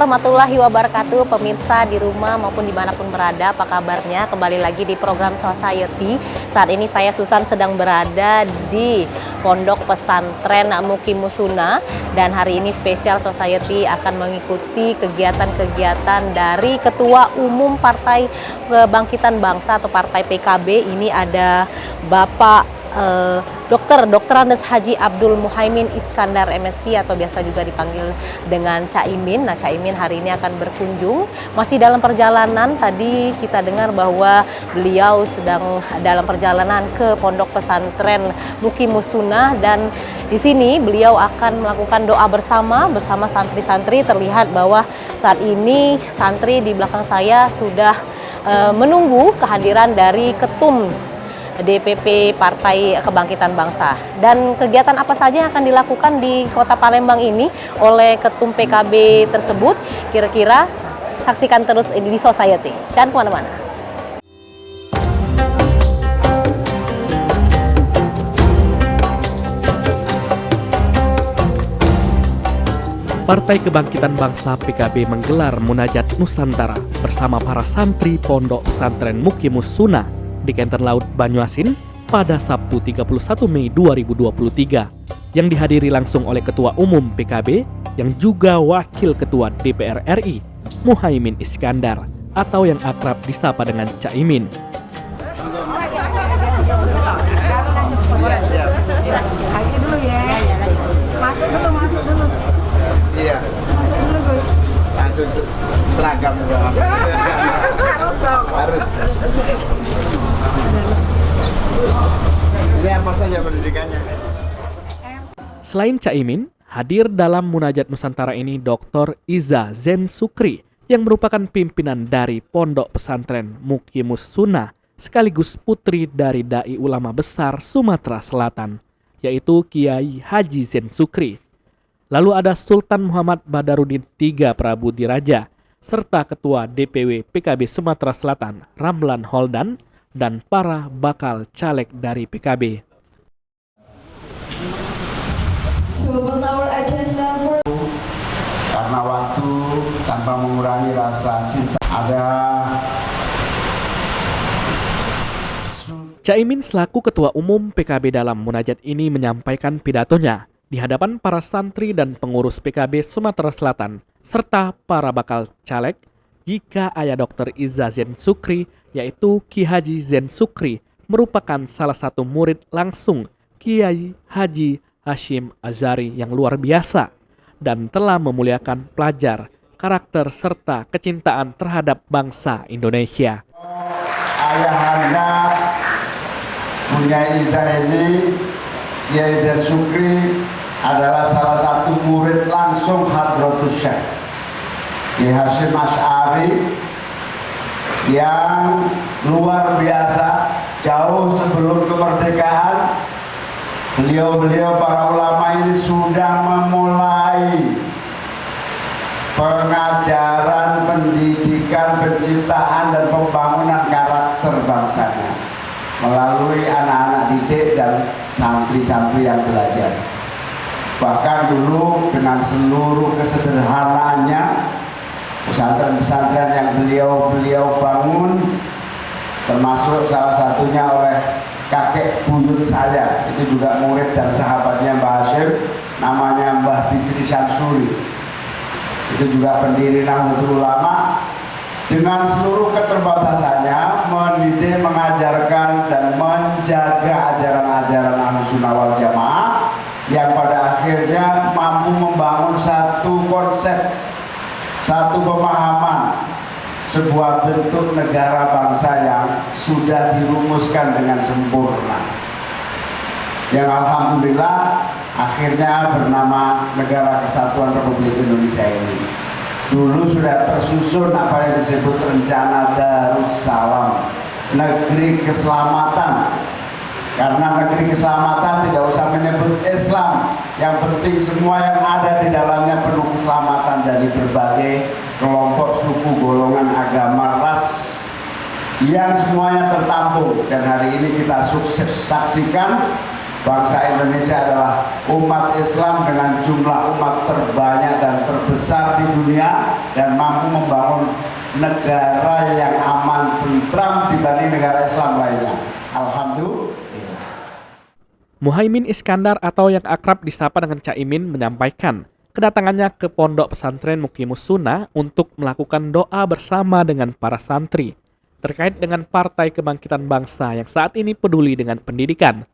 warahmatullahi wabarakatuh, pemirsa di rumah maupun dimanapun berada, apa kabarnya? Kembali lagi di program Society. Saat ini saya Susan sedang berada di Pondok Pesantren Mukimusuna, dan hari ini spesial Society akan mengikuti kegiatan-kegiatan dari Ketua Umum Partai Kebangkitan Bangsa atau Partai PKB. Ini ada Bapak Dr. Andes Haji Abdul Muhaimin Iskandar MSc atau biasa juga dipanggil dengan Caimin. Nah, Caimin hari ini akan berkunjung, masih dalam perjalanan. Tadi kita dengar bahwa beliau sedang dalam perjalanan ke Pondok Pesantren Mukimusuna, dan di sini beliau akan melakukan doa bersama santri-santri. Terlihat bahwa saat ini santri di belakang saya sudah menunggu kehadiran dari Ketum DPP Partai Kebangkitan Bangsa. Dan kegiatan apa saja yang akan dilakukan di Kota Palembang ini oleh Ketum PKB tersebut, kira-kira saksikan terus di Society. Jangan kemana-mana. Partai Kebangkitan Bangsa PKB menggelar Munajat Nusantara bersama para santri Pondok Pesantren Mukimusuna di Kenten Laut Banyuasin pada Sabtu 31 Mei 2023 yang dihadiri langsung oleh Ketua Umum PKB yang juga Wakil Ketua DPR RI Muhaimin Iskandar atau yang akrab disapa dengan Caimin. Masuk dulu. Iya. Masuk dulu, Gus. Langsung seragam dong. Harus dong. Harus. Ini apa saja pendidikannya? Selain Caimin, hadir dalam Munajat Nusantara ini Dr. Iza Zen Sukri yang merupakan pimpinan dari Pondok Pesantren Mukimusuna sekaligus putri dari Dai Ulama Besar Sumatera Selatan, yaitu Kiai Haji Zen Sukri. Lalu ada Sultan Muhammad Badarudin III Prabu Diraja, serta Ketua DPW PKB Sumatera Selatan Ramlan Holdan, dan para bakal caleg dari PKB. Karena waktu tanpa mengurangi rasa cinta ada. Caimin selaku Ketua Umum PKB dalam munajat ini menyampaikan pidatonya di hadapan para santri dan pengurus PKB Sumatera Selatan serta para bakal caleg jika ayah Dr. Iza Zen Sukri yaitu Ki Haji Zen Sukri merupakan salah satu murid langsung Kiai Haji Hashim Azhari yang luar biasa dan telah memuliakan pelajar, karakter serta kecintaan terhadap bangsa Indonesia. Ayahanda punya Iza ini, Kiai Zen Sukri adalah salah satu murid langsung Hadratus Syekh Kiai Hashim Azhari yang luar biasa. Jauh sebelum kemerdekaan, beliau para ulama ini sudah memulai pengajaran, pendidikan, penciptaan dan pembangunan karakter bangsanya melalui anak-anak didik dan santri-santri yang belajar. Bahkan dulu dengan seluruh kesederhanaannya, pesantren-pesantren yang beliau bangun, termasuk salah satunya oleh kakek buyut saya, itu juga murid dan sahabatnya Mbah Hashim, namanya Mbah Bisri Syamsuri. Itu juga pendiri Nahdlatul Ulama, dengan seluruh keterbatasannya mendidik, mengajarkan dan menjaga ajaran-ajaran Ahlussunnah wal Jamaah yang pada akhirnya mampu membangun satu konsep, satu pemahaman, sebuah bentuk negara bangsa yang sudah dirumuskan dengan sempurna, yang alhamdulillah akhirnya bernama Negara Kesatuan Republik Indonesia ini. Dulu sudah tersusun apa yang disebut Rencana Darussalam, negeri keselamatan. Karena negeri keselamatan tidak usah menyebut Islam, yang penting semua yang ada di dalamnya penuh keselamatan dari berbagai kelompok, suku, golongan, agama, ras, yang semuanya tertampung. Dan hari ini kita sukses saksikan bangsa Indonesia adalah umat Islam dengan jumlah umat terbanyak dan terbesar di dunia dan mampu membangun negara yang aman tentram dibanding negara Islam lainnya. Alhamdulillah. Muhaimin Iskandar atau yang akrab disapa dengan Caimin menyampaikan kedatangannya ke Pondok Pesantren Muqimus Sunnah untuk melakukan doa bersama dengan para santri terkait dengan Partai Kebangkitan Bangsa yang saat ini peduli dengan pendidikan.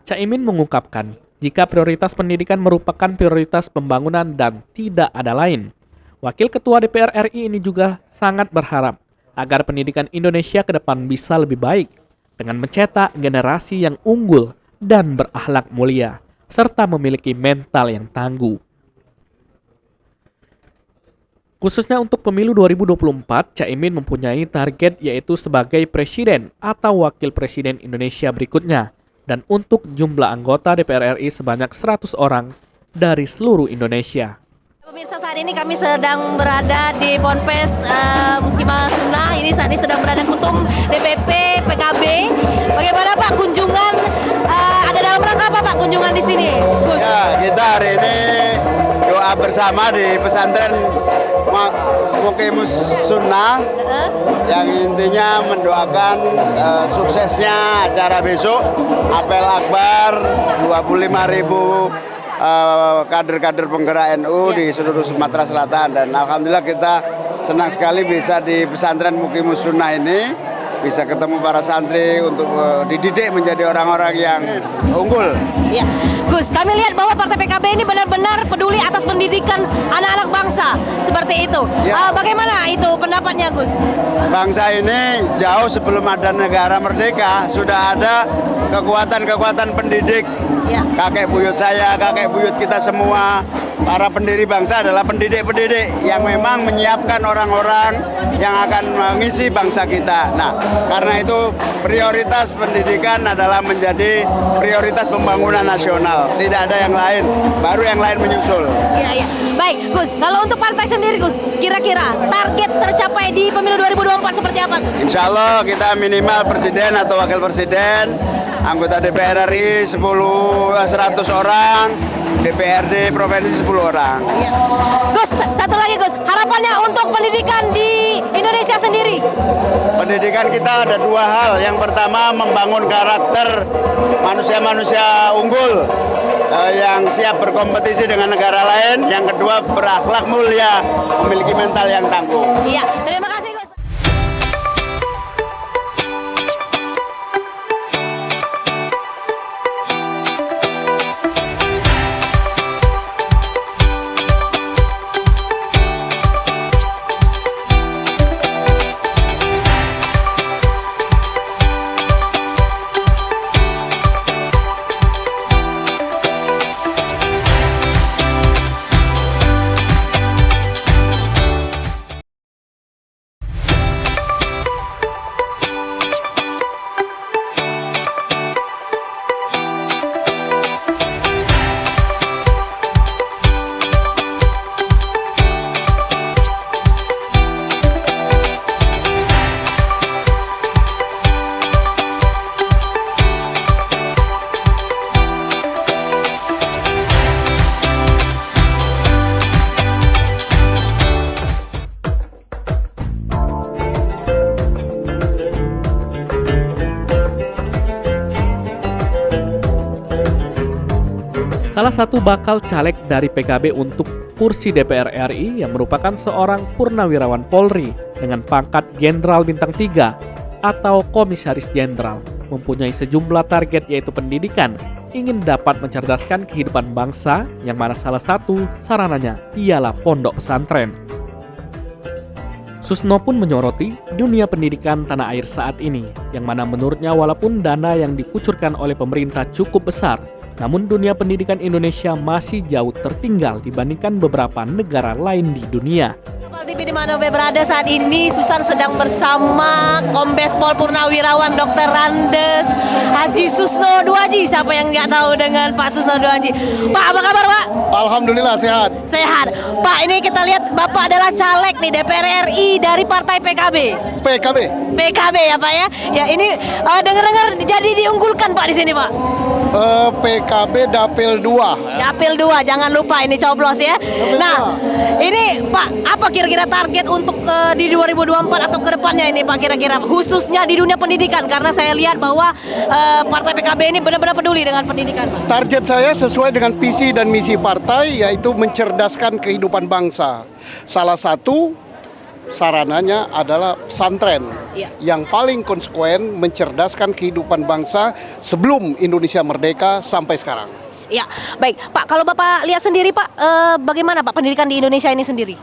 Caimin mengungkapkan jika prioritas pendidikan merupakan prioritas pembangunan dan tidak ada lain. Wakil Ketua DPR RI ini juga sangat berharap agar pendidikan Indonesia ke depan bisa lebih baik dengan mencetak generasi yang unggul dan berakhlak mulia, serta memiliki mental yang tangguh. Khususnya untuk pemilu 2024, Caimin mempunyai target yaitu sebagai presiden atau wakil presiden Indonesia berikutnya, dan untuk jumlah anggota DPR RI sebanyak 100 orang dari seluruh Indonesia. Pemirsa, saat ini kami sedang berada di Ponpes Muqimus Sunnah. Ini saat ini sedang berada Ketum DPP PKB. Bagaimana Pak kunjungan? Ada dalam rangka apa Pak kunjungan di sini, Gus? Ya, kita hari ini doa bersama di pesantren Muqimus Sunnah yang intinya mendoakan suksesnya acara besok apel akbar 25.000 kader-kader penggerak NU di seluruh Sumatera Selatan, dan alhamdulillah kita senang sekali bisa di pesantren Muqimus Sunnah ini bisa ketemu para santri untuk dididik menjadi orang-orang yang unggul. Ya, Gus, kami lihat bahwa Partai PKB ini benar-benar peduli atas pendidikan anak-anak bangsa seperti itu. Ya. Bagaimana itu pendapatnya, Gus? Bangsa ini jauh sebelum ada negara merdeka sudah ada kekuatan-kekuatan pendidik. Ya. Kakek buyut saya, kakek buyut kita semua, para pendiri bangsa adalah pendidik-pendidik yang memang menyiapkan orang-orang yang akan mengisi bangsa kita. Nah, karena itu prioritas pendidikan adalah menjadi prioritas pembangunan nasional. Tidak ada yang lain, baru yang lain menyusul. Iya, iya. Baik, Gus. Kalau untuk partai sendiri, Gus, kira-kira target tercapai di pemilu 2024 seperti apa, Gus? Insya Allah kita minimal presiden atau wakil presiden, anggota DPR RI 100 orang, DPRD provinsi 10 orang. Iya. Gus, satu lagi Gus, harapannya untuk pendidikan di Indonesia sendiri. Pendidikan kita ada dua hal. Yang pertama membangun karakter manusia-manusia unggul yang siap berkompetisi dengan negara lain. Yang kedua berakhlak mulia, memiliki mental yang tangguh. Iya, terima kasih Gus. Salah satu bakal caleg dari PKB untuk kursi DPR RI yang merupakan seorang purnawirawan Polri dengan pangkat Jenderal Bintang 3 atau Komisaris Jenderal, mempunyai sejumlah target yaitu pendidikan, ingin dapat mencerdaskan kehidupan bangsa yang mana salah satu sarananya ialah pondok pesantren. Susno pun menyoroti dunia pendidikan tanah air saat ini, yang mana menurutnya walaupun dana yang dikucurkan oleh pemerintah cukup besar, namun dunia pendidikan Indonesia masih jauh tertinggal dibandingkan beberapa negara lain di dunia. TV di mana berada saat ini, Susan sedang bersama Kombes Pol Purnawirawan Dr. Randes Haji Susno Duaji. Siapa yang nggak tahu dengan Pak Susno Duaji? Pak, apa kabar Pak? Alhamdulillah sehat. Sehat. Pak, ini kita lihat Bapak adalah caleg nih DPR RI dari Partai PKB. PKB. PKB ya Pak ya. Ya ini dengar-dengar jadi diunggulkan Pak di sini Pak. PKB Dapil 2. Dapil 2, jangan lupa ini coblos ya. Nah, ini Pak, apa kira-kira target untuk di 2024 atau ke depannya ini Pak kira-kira khususnya di dunia pendidikan, karena saya lihat bahwa partai PKB ini benar-benar peduli dengan pendidikan Pak. Target saya sesuai dengan visi dan misi partai, yaitu mencerdaskan kehidupan bangsa. Salah satu sarananya adalah pesantren yang paling konsekuen mencerdaskan kehidupan bangsa sebelum Indonesia merdeka sampai sekarang. Ya, baik Pak. Kalau Bapak lihat sendiri Pak, bagaimana Pak pendidikan di Indonesia ini sendiri?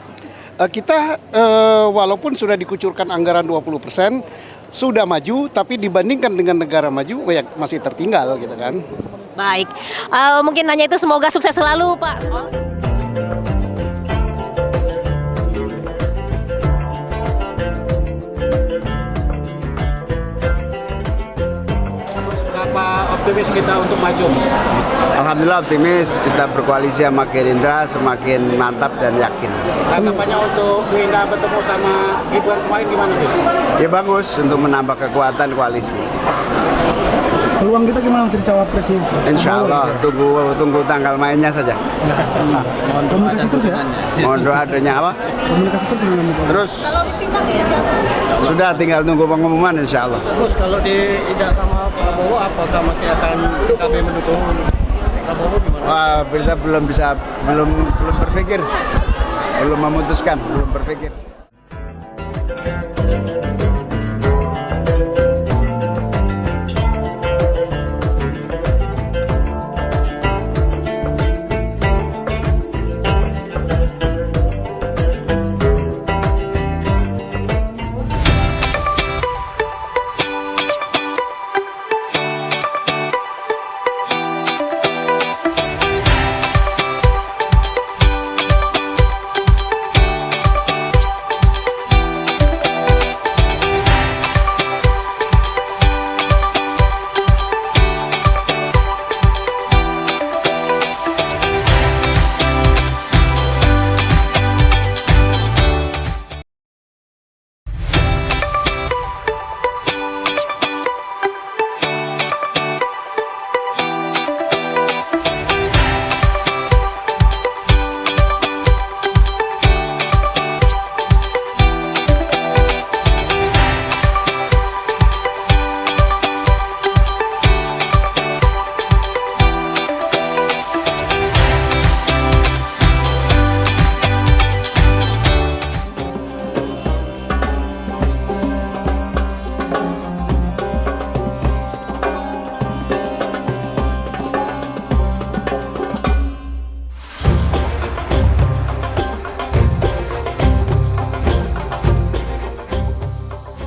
Kita walaupun sudah dikucurkan anggaran 20%, sudah maju, tapi dibandingkan dengan negara maju ya masih tertinggal gitu kan. Baik, mungkin hanya itu, semoga sukses selalu Pak. Optimis kita untuk maju. Alhamdulillah optimis, kita berkoalisi sama Gerindra semakin mantap dan yakin. Tanggapannya untuk Gerindra bertemu sama Gibran kemarin gimana Gus? Ya bagus untuk menambah kekuatan koalisi. Peluang kita gimana untuk cawapres ini? Insya Allah tunggu tanggal mainnya saja. Komunikasi terus ya? Mohon doa adanya apa? Komunikasi terus dengan Terus sudah tinggal tunggu pengumuman insya Allah. Gus, kalau tidak sama Prabowo, apakah masih akan PKB mendukung Prabowo gimana? Wah, kita belum berpikir, belum memutuskan, belum berpikir.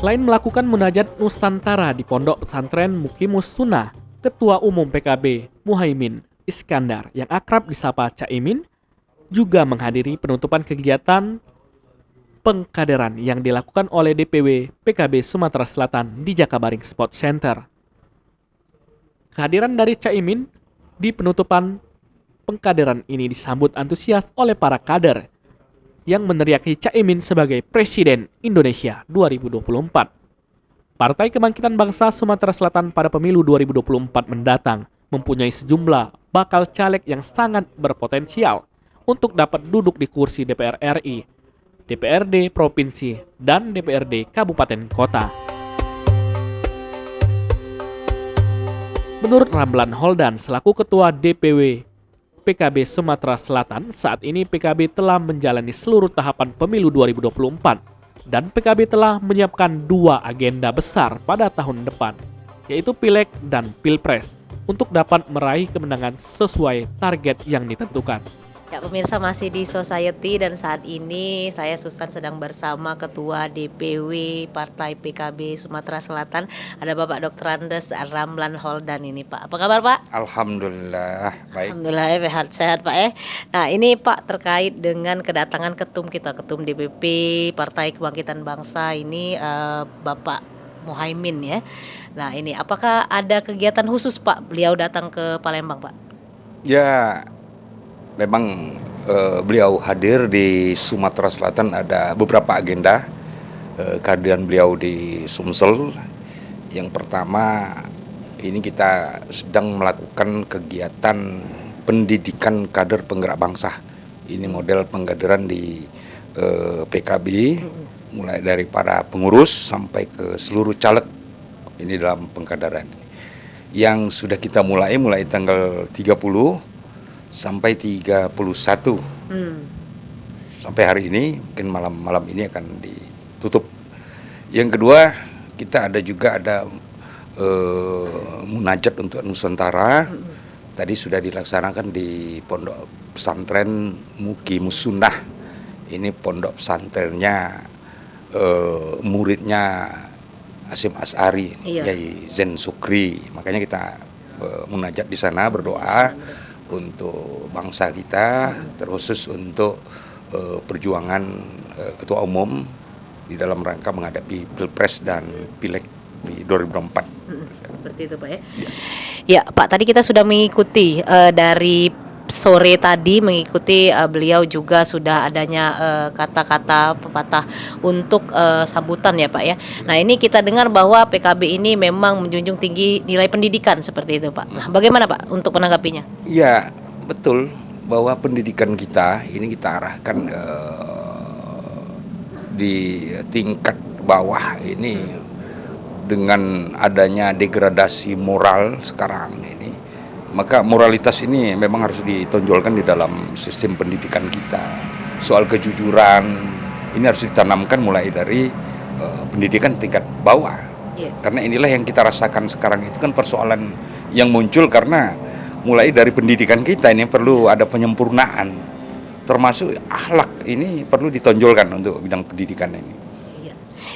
Selain melakukan munajat Nusantara di Pondok Pesantren Muqimus Sunnah, Ketua Umum PKB Muhaimin Iskandar yang akrab disapa Caimin juga menghadiri penutupan kegiatan pengkaderan yang dilakukan oleh DPW PKB Sumatera Selatan di Jakabaring Sport Center. Kehadiran dari Caimin di penutupan pengkaderan ini disambut antusias oleh para kader yang meneriaki Caimin sebagai Presiden Indonesia 2024. Partai Kebangkitan Bangsa Sumatera Selatan pada pemilu 2024 mendatang mempunyai sejumlah bakal caleg yang sangat berpotensial untuk dapat duduk di kursi DPR RI, DPRD Provinsi, dan DPRD Kabupaten Kota. Menurut Ramlan Holdan selaku Ketua DPW PKB Sumatera Selatan, saat ini PKB telah menjalani seluruh tahapan pemilu 2024 dan PKB telah menyiapkan 2 agenda besar pada tahun depan, yaitu Pileg dan Pilpres, untuk dapat meraih kemenangan sesuai target yang ditentukan. Ya pemirsa, masih di Society dan saat ini saya Susan sedang bersama Ketua DPW Partai PKB Sumatera Selatan. Ada Bapak Dr. Andes Ramlan Holdan ini Pak. Apa kabar Pak? Alhamdulillah baik. Alhamdulillah ya, sehat Pak ya. Nah ini Pak terkait dengan kedatangan ketum kita, Ketum DPP Partai Kebangkitan Bangsa ini Bapak Muhaimin ya. Nah ini apakah ada kegiatan khusus Pak beliau datang ke Palembang Pak? Ya memang beliau hadir di Sumatera Selatan ada beberapa agenda kehadiran beliau di Sumsel. Yang pertama ini kita sedang melakukan kegiatan pendidikan kader penggerak bangsa. Ini model pengkaderan di PKB, mulai dari para pengurus sampai ke seluruh caleg ini dalam pengkaderan. Yang sudah kita mulai tanggal 30 sampai 31. Sampai hari ini, mungkin malam ini akan ditutup. Yang kedua, kita juga ada munajat untuk Nusantara. Tadi sudah dilaksanakan di Pondok Pesantren Mukimus Sunnah. Ini pondok pesantrennya muridnya Hasyim Asy'ari, Yai Zen Sukri. Makanya kita munajat di sana, berdoa untuk bangsa kita, terkhusus untuk perjuangan ketua umum di dalam rangka menghadapi Pilpres dan Pileg di 2024. Seperti itu Pak ya. Ya Pak, tadi kita sudah mengikuti dari sore tadi mengikuti beliau juga sudah adanya kata-kata pepatah untuk sambutan ya Pak ya. Nah ini kita dengar bahwa PKB ini memang menjunjung tinggi nilai pendidikan seperti itu Pak. Nah bagaimana Pak untuk menanggapinya? Ya betul, bahwa pendidikan kita ini kita arahkan di tingkat bawah ini dengan adanya degradasi moral sekarang ini, maka moralitas ini memang harus ditonjolkan di dalam sistem pendidikan kita. Soal kejujuran ini harus ditanamkan mulai dari pendidikan tingkat bawah. Karena inilah yang kita rasakan sekarang itu kan persoalan yang muncul karena mulai dari pendidikan kita ini perlu ada penyempurnaan, termasuk akhlak ini perlu ditonjolkan untuk bidang pendidikan ini.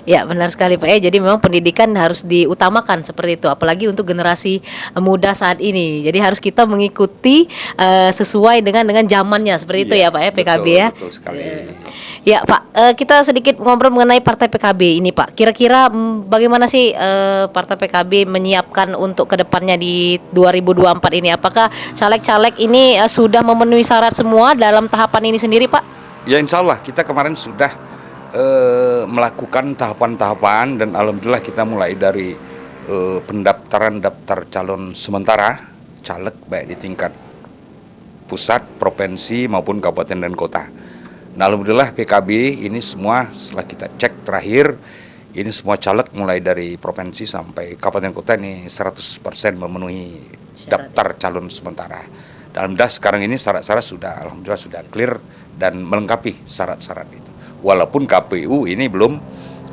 Ya benar sekali Pak ya, jadi memang pendidikan harus diutamakan seperti itu, apalagi untuk generasi muda saat ini. Jadi harus kita mengikuti sesuai dengan zamannya seperti itu ya Pak ya, PKB ya. Betul sekali. Ya Pak, kita sedikit ngobrol mengenai Partai PKB ini Pak. Kira-kira bagaimana sih Partai PKB menyiapkan untuk kedepannya di 2024 ini? Apakah caleg-caleg ini sudah memenuhi syarat semua dalam tahapan ini sendiri Pak? Ya insya Allah kita kemarin sudah melakukan tahapan-tahapan dan alhamdulillah kita mulai dari pendaftaran daftar calon sementara caleg baik di tingkat pusat, provinsi maupun kabupaten dan kota. Nah alhamdulillah PKB ini semua setelah kita cek terakhir ini semua caleg mulai dari provinsi sampai kabupaten kota ini 100% memenuhi daftar calon sementara. Dan alhamdulillah sekarang ini syarat-syarat alhamdulillah sudah clear dan melengkapi syarat-syarat itu. Walaupun KPU ini belum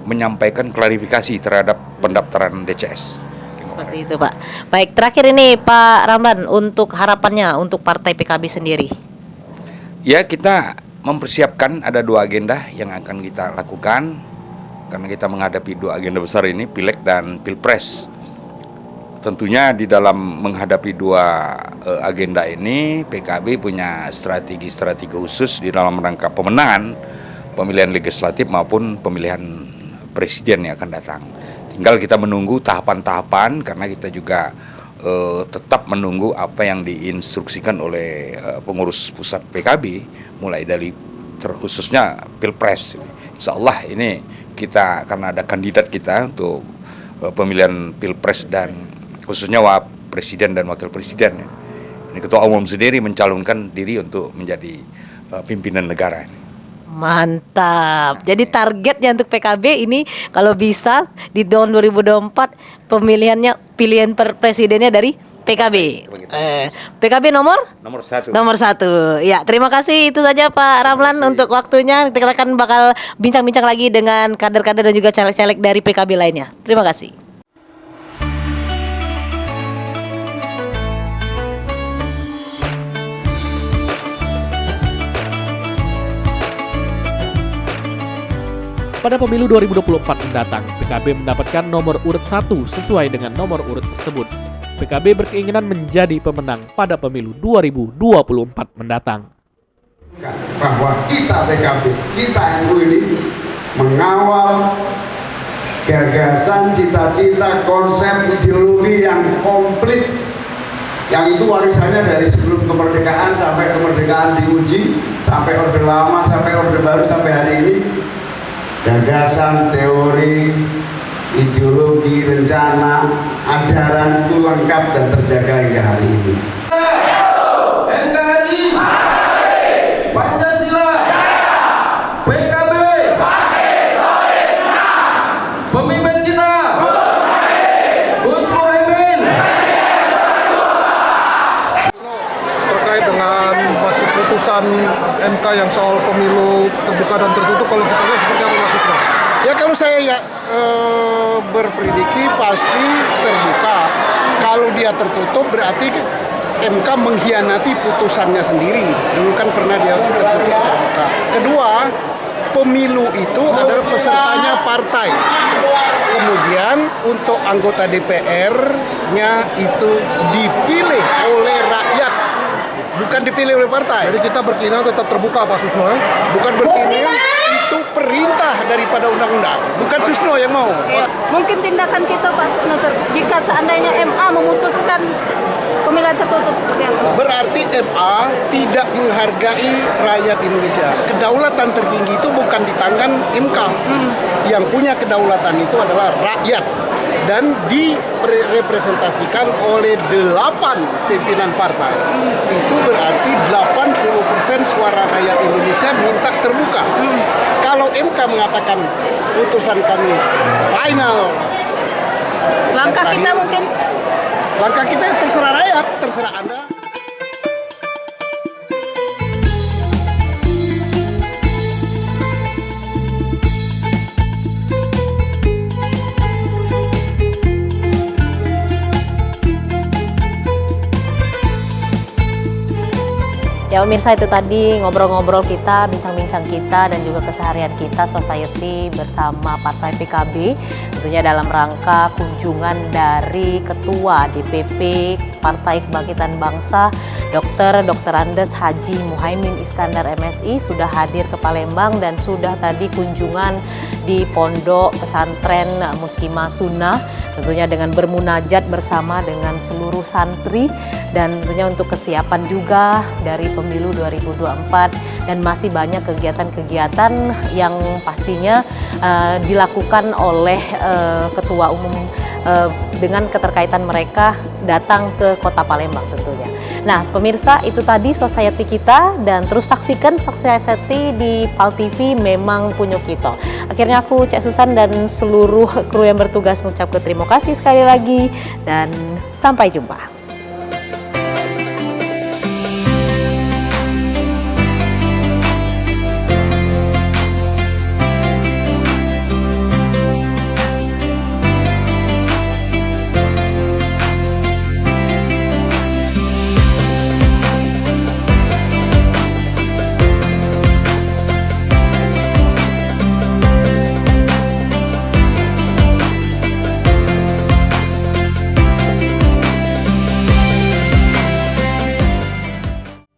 menyampaikan klarifikasi terhadap pendaftaran DCS. Seperti itu Pak. Baik, terakhir ini Pak Ramlan untuk harapannya untuk Partai PKB sendiri. Ya kita mempersiapkan ada 2 agenda yang akan kita lakukan karena kita menghadapi 2 agenda besar ini, Pileg dan Pilpres. Tentunya di dalam menghadapi 2 agenda ini PKB punya strategi khusus di dalam rangka pemenangan pemilihan legislatif maupun pemilihan presiden yang akan datang. Tinggal kita menunggu tahapan-tahapan karena kita juga tetap menunggu apa yang diinstruksikan oleh pengurus pusat PKB mulai dari terkhususnya Pilpres. Insya Allah ini kita karena ada kandidat kita untuk pemilihan Pilpres dan khususnya presiden dan wakil presiden. Ini ketua umum sendiri mencalonkan diri untuk menjadi pimpinan negara. Mantap. Jadi targetnya untuk PKB ini kalau bisa di tahun 2024 pilihan presidennya dari PKB. PKB nomor 1. Nomor 1. Ya, terima kasih itu saja Pak Ramlan untuk waktunya. Kita akan bakal bincang-bincang lagi dengan kader-kader dan juga caleg-caleg dari PKB lainnya. Terima kasih. Pada pemilu 2024 mendatang, PKB mendapatkan nomor urut 1 sesuai dengan nomor urut tersebut. PKB berkeinginan menjadi pemenang pada pemilu 2024 mendatang. Bahwa kita PKB, kita NU ini mengawal gagasan, cita-cita, konsep, ideologi yang komplit, yang itu warisannya dari sebelum kemerdekaan sampai kemerdekaan diuji, sampai Orde Lama, sampai Orde Baru, sampai hari ini. Gagasan, teori, ideologi, rencana, ajaran itu lengkap dan terjaga hingga hari ini. NKRI, Pancasila, PKB, pemimpin kita, Gus Muhaimin. Terkait dengan masuk putusan MK yang soal pemilu terbuka dan tertutup, kalau kita lihat seperti apa Mas Susno? Ya kalau saya berprediksi pasti terbuka. Kalau dia tertutup berarti MK mengkhianati putusannya sendiri. Dulu kan pernah dia tertutup. Kedua, pemilu itu adalah pesertanya partai. Kemudian untuk anggota DPR-nya itu dipilih oleh rakyat, bukan dipilih oleh partai. Jadi kita berkeinginan tetap terbuka Pak Susno ya? Bukan berkeinginan, itu perintah daripada undang-undang. Bukan Susno yang mau. Mungkin tindakan kita Pak Susno jika seandainya MA memutuskan pemilihan tertutup seperti apa? Berarti MA tidak menghargai rakyat Indonesia. Kedaulatan tertinggi itu bukan di tangan MK. Yang punya kedaulatan itu adalah rakyat. Dan direpresentasikan oleh 8 pimpinan partai. Itu berarti 80% suara rakyat Indonesia minta terbuka. Kalau MK mengatakan putusan kami final, Langkah kita mungkin langkah kita terserah rakyat, terserah Anda. Ya pemirsa, itu tadi ngobrol-ngobrol kita, bincang-bincang kita dan juga keseharian kita Society bersama Partai PKB, tentunya dalam rangka kunjungan dari Ketua DPP Partai Kebangkitan Bangsa Dr. Andes Haji Muhaimin Iskandar MSI sudah hadir ke Palembang dan sudah tadi kunjungan di Pondok Pesantren Muqimah Sunnah, tentunya dengan bermunajat bersama dengan seluruh santri dan tentunya untuk kesiapan juga dari pemilu 2024 dan masih banyak kegiatan-kegiatan yang pastinya dilakukan oleh Ketua Umum dengan keterkaitan mereka datang ke Kota Palembang tentunya. Nah pemirsa, itu tadi Society kita dan terus saksikan Society di PAL TV, memang punya kita. Akhirnya aku Cek Susan dan seluruh kru yang bertugas mengucapkan terima kasih sekali lagi dan sampai jumpa.